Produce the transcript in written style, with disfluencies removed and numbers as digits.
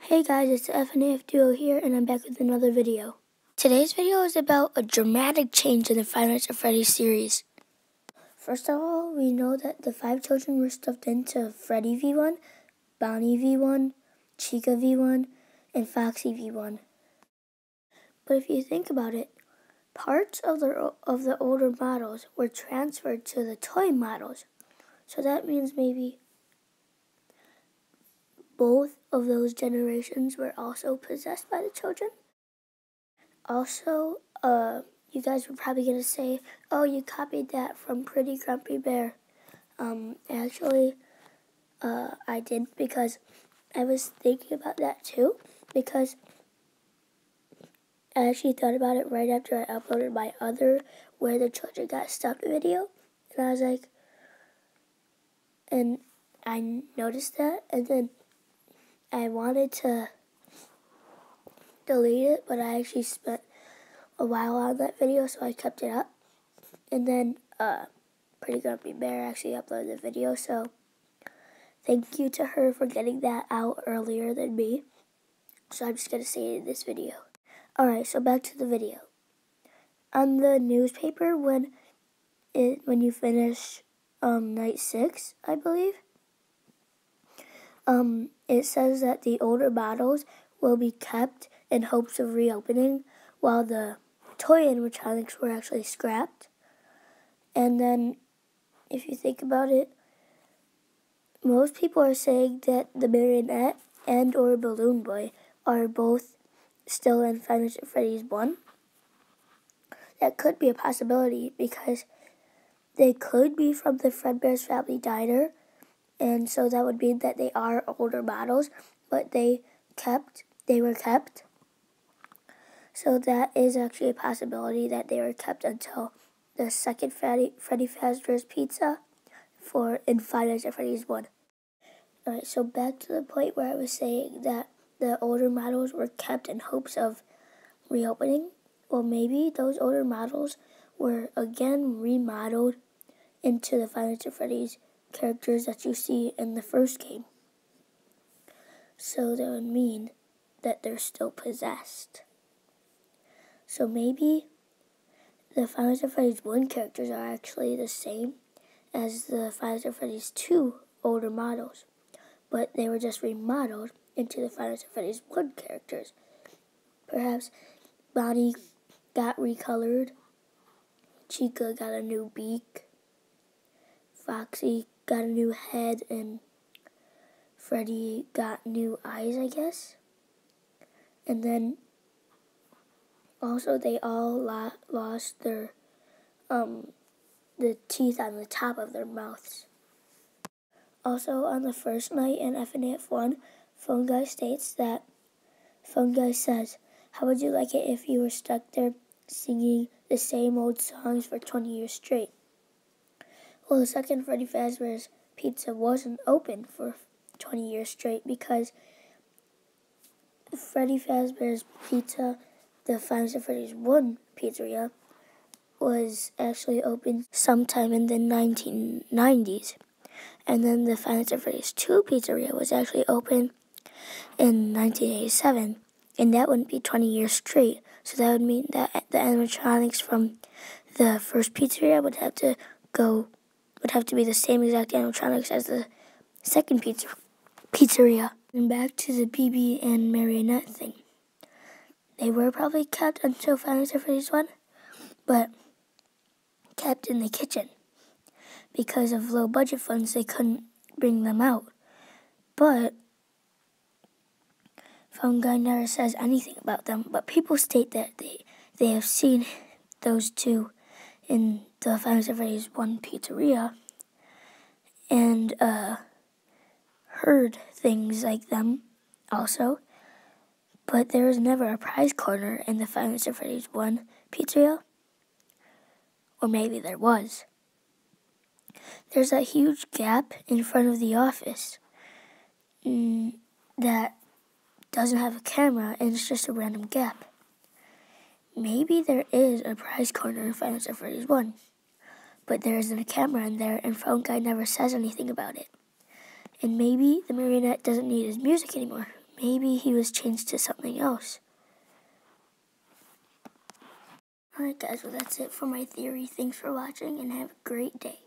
Hey guys, it's the FNAF duo here, and I'm back with another video. Today's video is about a dramatic change in the Five Nights at Freddy's series. First of all, we know that the 5 children were stuffed into Freddy V1, Bonnie V1, Chica V1, and Foxy V1. But if you think about it, parts of the older models were transferred to the toy models. So that means maybe both of those generations were also possessed by the children. Also, you guys were probably going to say, oh, you copied that from Pretty Grumpy Bear. Actually, I did, because I was thinking about that too, because I actually thought about it right after I uploaded my other Where the Children Got Stuffed video. And I was like, and I noticed that, and then I wanted to delete it, but I actually spent a while on that video, so I kept it up. And then Pretty Grumpy Bear actually uploaded the video, so thank you to her for getting that out earlier than me. So I'm just going to say it in this video. Alright, so back to the video. On the newspaper, when you finish night 6, I believe, it says that the older models will be kept in hopes of reopening, while the toy animatronics were actually scrapped. And then, if you think about it, most people are saying that the Marionette and or Balloon Boy are both still in Five Nights at Freddy's 1. That could be a possibility, because they could be from the Fredbear's Family Diner, and so that would mean that they are older models, but they were kept. So that is actually a possibility, that they were kept until the second Freddy Fazbear's Pizza in Five Nights at Freddy's 1. Alright, so back to the point where I was saying that the older models were kept in hopes of reopening. Well, maybe those older models were again remodeled into the Five Nights at Freddy's characters that you see in the first game. So that would mean that they're still possessed. So maybe the Five Nights at Freddy's 1 characters are actually the same as the Five Nights at Freddy's 2 older models, but they were just remodeled into the Five Nights at Freddy's 1 characters. Perhaps Bonnie got recolored, Chica got a new beak, Foxy got a new head, and Freddy got new eyes, I guess. And then also they all lost their the teeth on the top of their mouths. Also, on the first night in FNAF 1, Phone Guy states that, Phone Guy says, how would you like it if you were stuck there singing the same old songs for 20 years straight? Well, the second Freddy Fazbear's Pizza wasn't open for 20 years straight, because Freddy Fazbear's Pizza, the Five Nights at Freddy's 1 pizzeria, was actually open sometime in the 1990s. And then the Five Nights at Freddy's 2 pizzeria was actually open in 1987. And that wouldn't be 20 years straight. So that would mean that the animatronics from the first pizzeria would have to be the same exact animatronics as the second pizzeria. And back to the BB and Marionette thing. They were probably kept until Five Nights at Freddy's 1, but kept in the kitchen. Because of low budget funds, they couldn't bring them out. But Phone Guy never says anything about them, but people state that they have seen those two in the Five Nights at Freddy's 1 pizzeria, and heard things like them also. But there was never a prize corner in the Five Nights at Freddy's 1 pizzeria. Or maybe there was. There's a huge gap in front of the office that doesn't have a camera, and it's just a random gap. Maybe there is a prize corner in Five Nights at Freddy's 1, but there isn't a camera in there, and Phone Guy never says anything about it. And maybe the Marionette doesn't need his music anymore. maybe he was changed to something else. Alright guys, well that's it for my theory. Thanks for watching and have a great day.